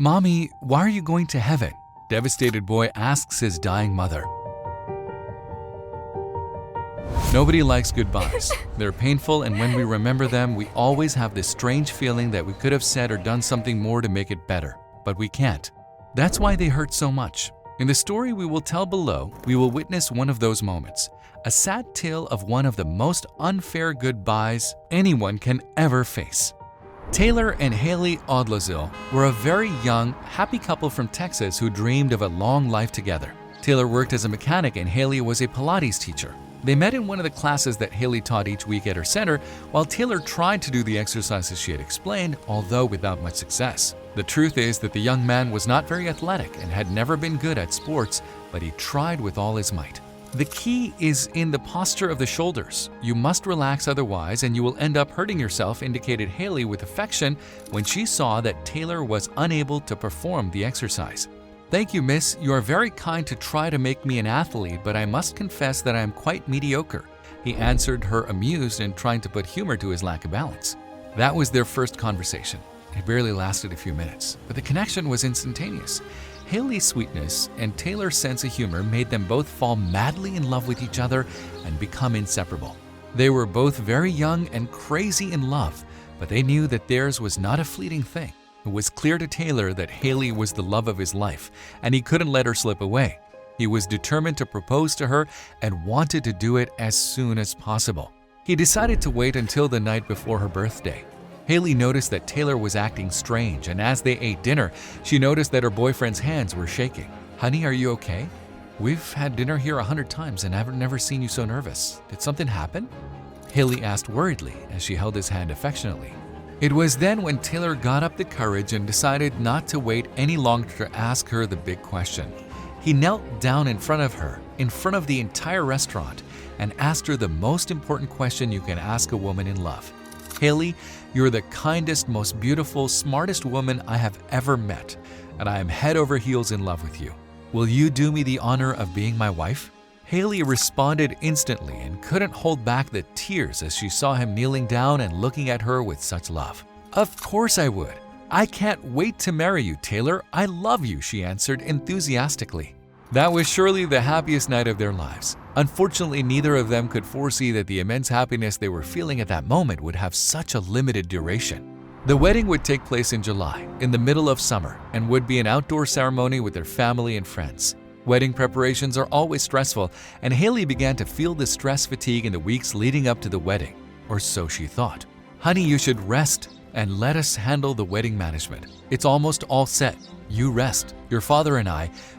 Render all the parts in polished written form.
"Mommy, why are you going to heaven?" Devastated boy asks his dying mother. Nobody likes goodbyes. They're painful, and when we remember them, we always have this strange feeling that we could have said or done something more to make it better, but we can't. That's why they hurt so much. In the story we will tell below, we will witness one of those moments, a sad tale of one of the most unfair goodbyes anyone can ever face. Taylor and Haley Odlazil were a very young, happy couple from Texas who dreamed of a long life together. Taylor worked as a mechanic and Haley was a Pilates teacher. They met in one of the classes that Haley taught each week at her center, while Taylor tried to do the exercises she had explained, although without much success. The truth is that the young man was not very athletic and had never been good at sports, but he tried with all his might. The key is in the posture of the shoulders. You must relax otherwise and you will end up hurting yourself, indicated Haley with affection when she saw that Taylor was unable to perform the exercise. "Thank you, miss. You are very kind to try to make me an athlete, but I must confess that I am quite mediocre," he answered her, amused and trying to put humor to his lack of balance. That was their first conversation. It barely lasted a few minutes, but the connection was instantaneous. Haley's sweetness and Taylor's sense of humor made them both fall madly in love with each other and become inseparable. They were both very young and crazy in love, but they knew that theirs was not a fleeting thing. It was clear to Taylor that Haley was the love of his life, and he couldn't let her slip away. He was determined to propose to her and wanted to do it as soon as possible. He decided to wait until the night before her birthday. Haley noticed that Taylor was acting strange, and as they ate dinner, she noticed that her boyfriend's hands were shaking. "Honey, are you okay? We've had dinner here 100 times and I've never seen you so nervous. Did something happen?" Haley asked worriedly as she held his hand affectionately. It was then when Taylor got up the courage and decided not to wait any longer to ask her the big question. He knelt down in front of her, in front of the entire restaurant, and asked her the most important question you can ask a woman in love. "Haley, you're the kindest, most beautiful, smartest woman I have ever met, and I am head over heels in love with you. Will you do me the honor of being my wife?" Haley responded instantly and couldn't hold back the tears as she saw him kneeling down and looking at her with such love. "Of course I would. I can't wait to marry you, Taylor. I love you," she answered enthusiastically. That was surely the happiest night of their lives. Unfortunately, neither of them could foresee that the immense happiness they were feeling at that moment would have such a limited duration. The wedding would take place in July, in the middle of summer, and would be an outdoor ceremony with their family and friends. Wedding preparations are always stressful, and Haley began to feel the stress fatigue in the weeks leading up to the wedding, or so she thought. "Honey, you should rest and let us handle the wedding management. It's almost all set. You rest. Your father and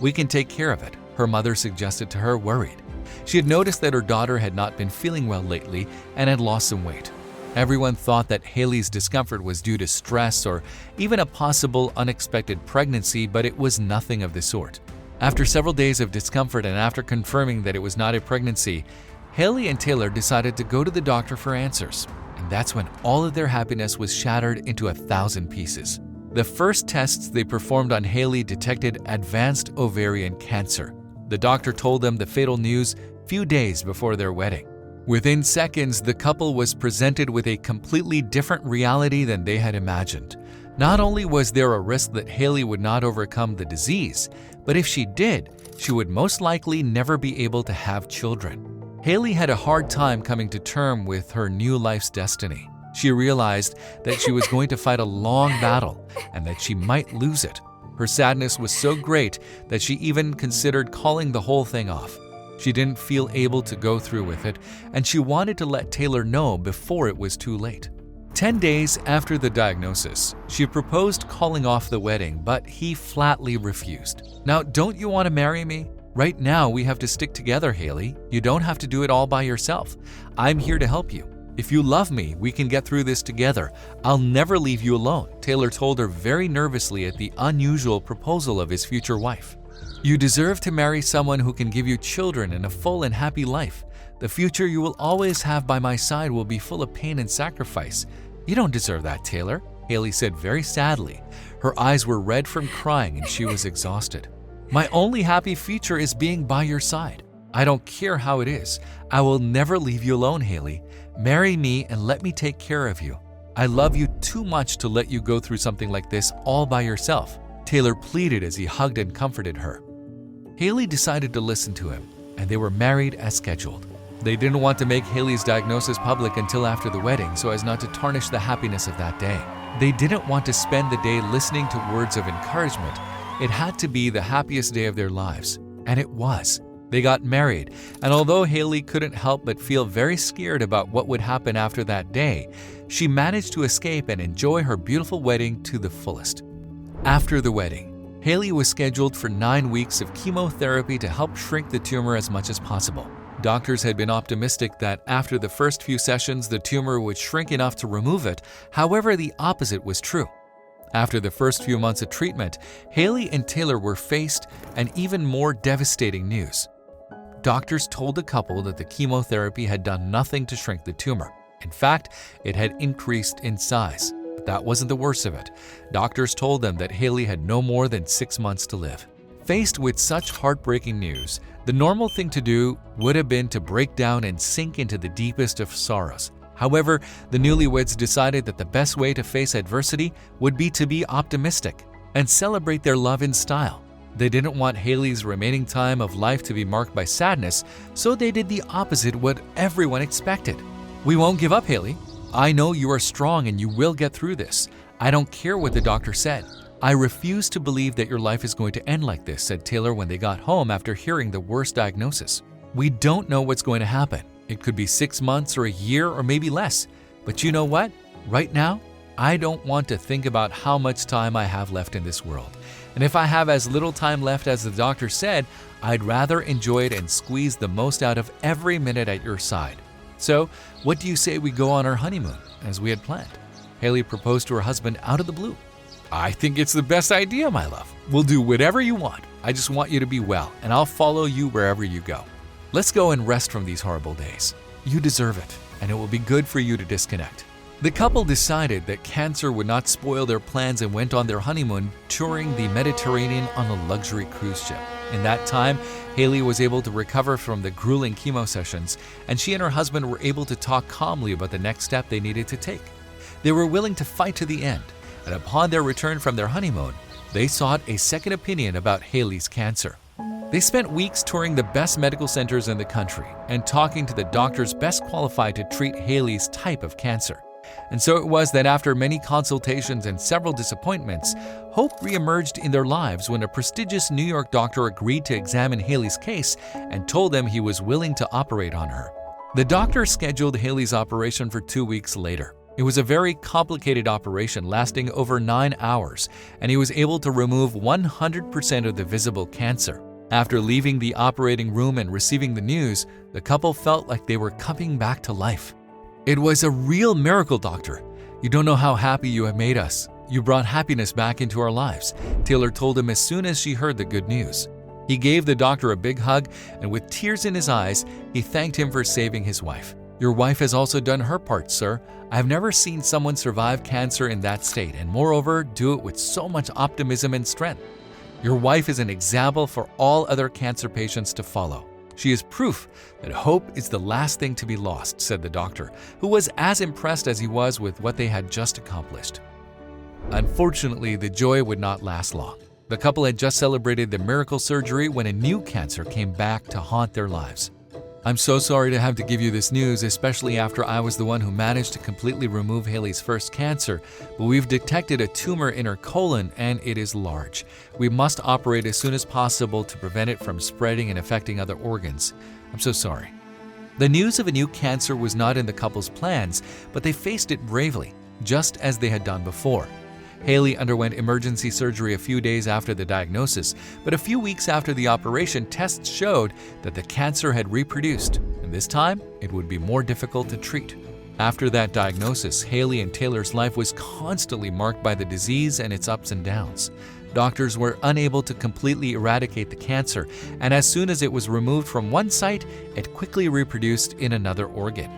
we can take care of it," her mother suggested to her, worried. She had noticed that her daughter had not been feeling well lately and had lost some weight. Everyone thought that Haley's discomfort was due to stress or even a possible unexpected pregnancy, but it was nothing of the sort. After several days of discomfort and after confirming that it was not a pregnancy, Haley and Taylor decided to go to the doctor for answers. And that's when all of their happiness was shattered into 1,000 pieces. The first tests they performed on Haley detected advanced ovarian cancer. The doctor told them the fatal news few days before their wedding. Within seconds, the couple was presented with a completely different reality than they had imagined. Not only was there a risk that Haley would not overcome the disease, but if she did, she would most likely never be able to have children. Haley had a hard time coming to terms with her new life's destiny. She realized that she was going to fight a long battle and that she might lose it. Her sadness was so great that she even considered calling the whole thing off. She didn't feel able to go through with it, and she wanted to let Taylor know before it was too late. 10 days after the diagnosis, she proposed calling off the wedding, but he flatly refused. "Now, don't you want to marry me? Right now, we have to stick together, Haley. You don't have to do it all by yourself. I'm here to help you. If you love me, we can get through this together. I'll never leave you alone," Taylor told her very nervously at the unusual proposal of his future wife. "You deserve to marry someone who can give you children and a full and happy life. The future you will always have by my side will be full of pain and sacrifice. You don't deserve that, Taylor," Haley said very sadly. Her eyes were red from crying and she was exhausted. "My only happy future is being by your side. I don't care how it is. I will never leave you alone, Haley. Marry me and let me take care of you. I love you too much to let you go through something like this all by yourself," Taylor pleaded as he hugged and comforted her. Haley decided to listen to him, and they were married as scheduled. They didn't want to make Haley's diagnosis public until after the wedding so as not to tarnish the happiness of that day. They didn't want to spend the day listening to words of encouragement. It had to be the happiest day of their lives, and it was. They got married, and although Haley couldn't help but feel very scared about what would happen after that day, she managed to escape and enjoy her beautiful wedding to the fullest. After the wedding, Haley was scheduled for 9 weeks of chemotherapy to help shrink the tumor as much as possible. Doctors had been optimistic that after the first few sessions, the tumor would shrink enough to remove it. However, the opposite was true. After the first few months of treatment, Haley and Taylor were faced an even more devastating news. Doctors told the couple that the chemotherapy had done nothing to shrink the tumor. In fact, it had increased in size. But that wasn't the worst of it. Doctors told them that Haley had no more than 6 months to live. Faced with such heartbreaking news, the normal thing to do would have been to break down and sink into the deepest of sorrows. However, the newlyweds decided that the best way to face adversity would be to be optimistic and celebrate their love in style. They didn't want Haley's remaining time of life to be marked by sadness, so they did the opposite what everyone expected. "We won't give up, Haley. I know you are strong and you will get through this. I don't care what the doctor said. I refuse to believe that your life is going to end like this," said Taylor when they got home after hearing the worst diagnosis. "We don't know what's going to happen. It could be 6 months or a year or maybe less. But you know what? Right now, I don't want to think about how much time I have left in this world. And if I have as little time left as the doctor said, I'd rather enjoy it and squeeze the most out of every minute at your side. So, what do you say we go on our honeymoon, as we had planned?" Haley proposed to her husband out of the blue. "I think it's the best idea, my love. We'll do whatever you want. I just want you to be well, and I'll follow you wherever you go. Let's go and rest from these horrible days. You deserve it, and it will be good for you to disconnect." The couple decided that cancer would not spoil their plans and went on their honeymoon touring the Mediterranean on a luxury cruise ship. In that time, Haley was able to recover from the grueling chemo sessions, and she and her husband were able to talk calmly about the next step they needed to take. They were willing to fight to the end, and upon their return from their honeymoon, they sought a second opinion about Haley's cancer. They spent weeks touring the best medical centers in the country and talking to the doctors best qualified to treat Haley's type of cancer. And so it was that after many consultations and several disappointments, hope reemerged in their lives when a prestigious New York doctor agreed to examine Haley's case and told them he was willing to operate on her. The doctor scheduled Haley's operation for 2 weeks later. It was a very complicated operation lasting over 9 hours, and he was able to remove 100% of the visible cancer. After leaving the operating room and receiving the news, the couple felt like they were coming back to life. "It was a real miracle, doctor. You don't know how happy you have made us. You brought happiness back into our lives," Taylor told him as soon as she heard the good news. He gave the doctor a big hug, and with tears in his eyes, he thanked him for saving his wife. "Your wife has also done her part, sir. I've never seen someone survive cancer in that state, and moreover, do it with so much optimism and strength. Your wife is an example for all other cancer patients to follow. She is proof that hope is the last thing to be lost," said the doctor, who was as impressed as he was with what they had just accomplished. Unfortunately, the joy would not last long. The couple had just celebrated the miracle surgery when a new cancer came back to haunt their lives. "I'm so sorry to have to give you this news, especially after I was the one who managed to completely remove Haley's first cancer, but we've detected a tumor in her colon and it is large. We must operate as soon as possible to prevent it from spreading and affecting other organs. I'm so sorry." The news of a new cancer was not in the couple's plans, but they faced it bravely, just as they had done before. Haley underwent emergency surgery a few days after the diagnosis, but a few weeks after the operation, tests showed that the cancer had reproduced, and this time it would be more difficult to treat. After that diagnosis, Haley and Taylor's life was constantly marked by the disease and its ups and downs. Doctors were unable to completely eradicate the cancer, and as soon as it was removed from one site, it quickly reproduced in another organ.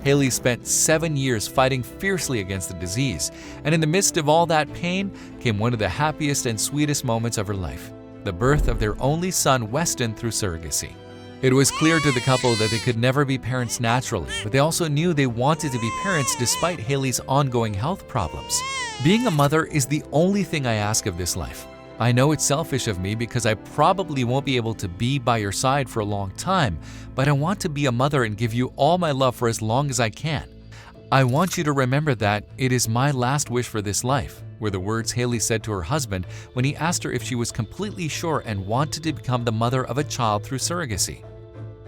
Haley spent 7 years fighting fiercely against the disease, and in the midst of all that pain came one of the happiest and sweetest moments of her life, the birth of their only son, Weston, through surrogacy. It was clear to the couple that they could never be parents naturally, but they also knew they wanted to be parents despite Haley's ongoing health problems. "Being a mother is the only thing I ask of this life. I know it's selfish of me because I probably won't be able to be by your side for a long time, but I want to be a mother and give you all my love for as long as I can. I want you to remember that it is my last wish for this life," were the words Haley said to her husband when he asked her if she was completely sure and wanted to become the mother of a child through surrogacy.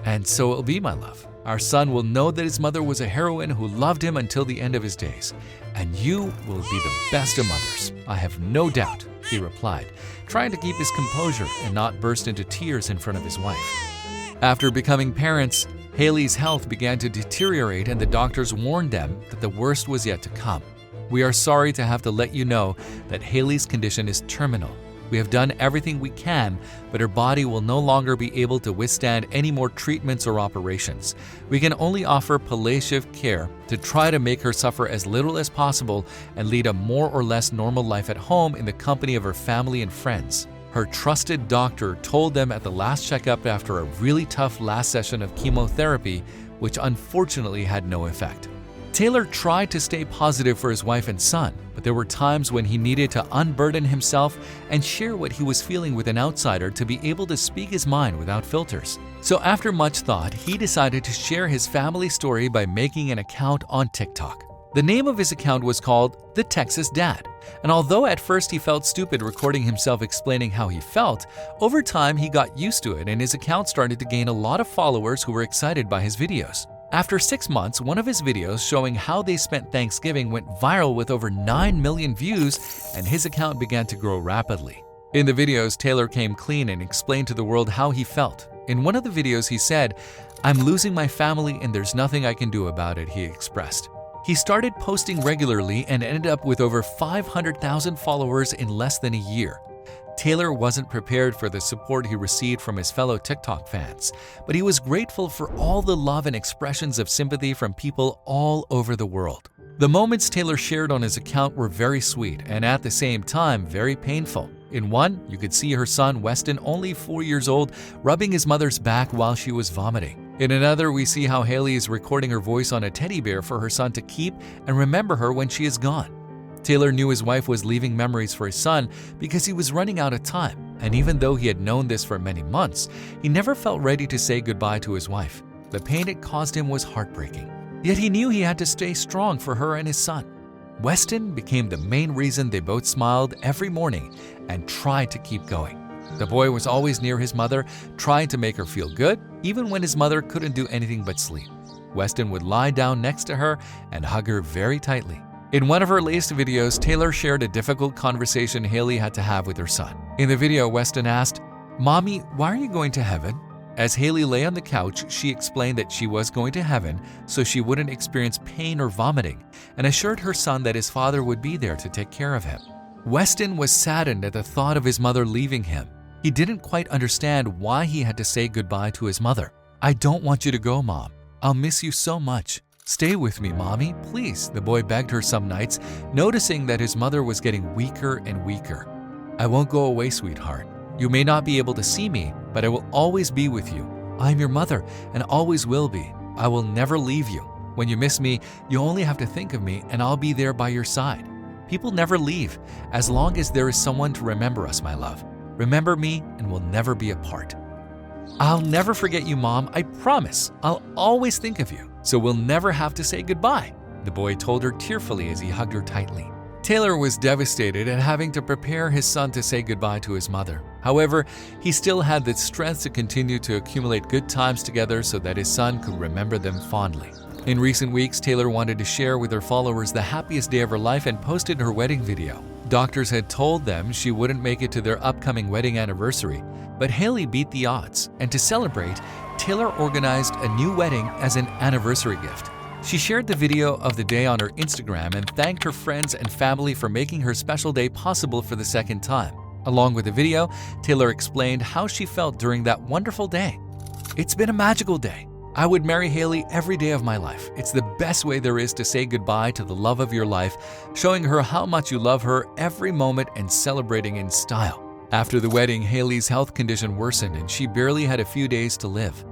"And so it will be, my love. Our son will know that his mother was a heroine who loved him until the end of his days. And you will be the best of mothers, I have no doubt," he replied, trying to keep his composure and not burst into tears in front of his wife. After becoming parents, Haley's health began to deteriorate and the doctors warned them that the worst was yet to come. "We are sorry to have to let you know that Haley's condition is terminal. We have done everything we can, but her body will no longer be able to withstand any more treatments or operations. We can only offer palliative care to try to make her suffer as little as possible and lead a more or less normal life at home in the company of her family and friends," her trusted doctor told them at the last checkup after a really tough last session of chemotherapy, which unfortunately had no effect. Taylor tried to stay positive for his wife and son, but there were times when he needed to unburden himself and share what he was feeling with an outsider to be able to speak his mind without filters. So after much thought, he decided to share his family story by making an account on TikTok. The name of his account was called The Texas Dad, and although at first he felt stupid recording himself explaining how he felt, over time he got used to it and his account started to gain a lot of followers who were excited by his videos. After 6 months, one of his videos showing how they spent Thanksgiving went viral with over 9 million views, and his account began to grow rapidly. In the videos, Taylor came clean and explained to the world how he felt. In one of the videos, he said, "I'm losing my family and there's nothing I can do about it," he expressed. He started posting regularly and ended up with over 500,000 followers in less than a year. Taylor wasn't prepared for the support he received from his fellow TikTok fans, but he was grateful for all the love and expressions of sympathy from people all over the world. The moments Taylor shared on his account were very sweet and at the same time very painful. In one, you could see her son Weston, only 4 years old, rubbing his mother's back while she was vomiting. In another, we see how Haley is recording her voice on a teddy bear for her son to keep and remember her when she is gone. Taylor knew his wife was leaving memories for his son because he was running out of time, and even though he had known this for many months, he never felt ready to say goodbye to his wife. The pain it caused him was heartbreaking, yet he knew he had to stay strong for her and his son. Weston became the main reason they both smiled every morning and tried to keep going. The boy was always near his mother, trying to make her feel good, even when his mother couldn't do anything but sleep. Weston would lie down next to her and hug her very tightly. In one of her latest videos, Taylor shared a difficult conversation Haley had to have with her son. In the video, Weston asked, "Mommy, why are you going to heaven?" As Haley lay on the couch, she explained that she was going to heaven so she wouldn't experience pain or vomiting, and assured her son that his father would be there to take care of him. Weston was saddened at the thought of his mother leaving him. He didn't quite understand why he had to say goodbye to his mother. "I don't want you to go, Mom. I'll miss you so much. Stay with me, Mommy, please," the boy begged her some nights, noticing that his mother was getting weaker and weaker. "I won't go away, sweetheart. You may not be able to see me, but I will always be with you. I'm your mother and always will be. I will never leave you. When you miss me, you only have to think of me and I'll be there by your side. People never leave, as long as there is someone to remember us, my love. Remember me and we'll never be apart. I'll never forget you, Mom, I promise. I'll always think of you. So we'll never have to say goodbye," the boy told her tearfully as he hugged her tightly. Taylor was devastated at having to prepare his son to say goodbye to his mother. However, he still had the strength to continue to accumulate good times together so that his son could remember them fondly. In recent weeks, Taylor wanted to share with her followers the happiest day of her life and posted her wedding video. Doctors had told them she wouldn't make it to their upcoming wedding anniversary, but Haley beat the odds, and to celebrate, Taylor organized a new wedding as an anniversary gift. She shared the video of the day on her Instagram and thanked her friends and family for making her special day possible for the second time. Along with the video, Taylor explained how she felt during that wonderful day. "It's been a magical day. I would marry Haley every day of my life. It's the best way there is to say goodbye to the love of your life, showing her how much you love her every moment and celebrating in style." After the wedding, Haley's health condition worsened and she barely had a few days to live.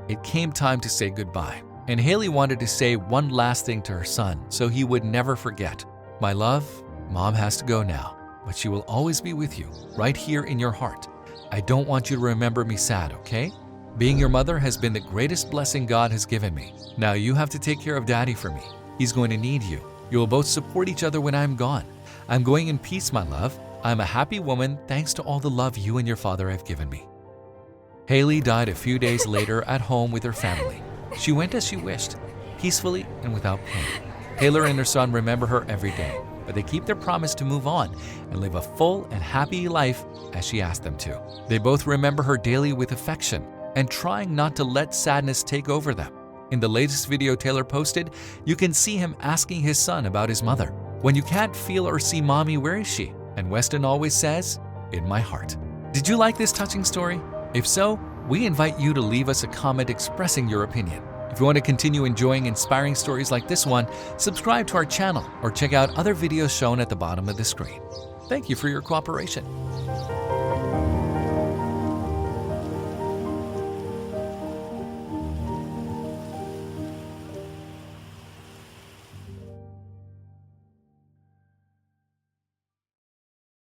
It came time to say goodbye, and Haley wanted to say one last thing to her son so he would never forget. "My love, Mom has to go now. but she will always be with you, right here in your heart. I don't want you to remember me sad, okay? Being your mother has been the greatest blessing God has given me. Now you have to take care of Daddy for me. He's going to need you. You will both support each other when I'm gone. I'm going in peace, my love. I'm a happy woman thanks to all the love you and your father have given me. Haley died a few days later at home with her family. She went as she wished, peacefully and without pain. Taylor and her son remember her every day, but they keep their promise to move on and live a full and happy life as she asked them to. They both remember her daily with affection and trying not to let sadness take over them. In the latest video Taylor posted, you can see him asking his son about his mother. When you can't feel or see mommy, where is she? And Weston always says, in my heart. Did you like this touching story? If so, we invite you to leave us a comment expressing your opinion. If you want to continue enjoying inspiring stories like this one, subscribe to our channel or check out other videos shown at the bottom of the screen. Thank you for your cooperation.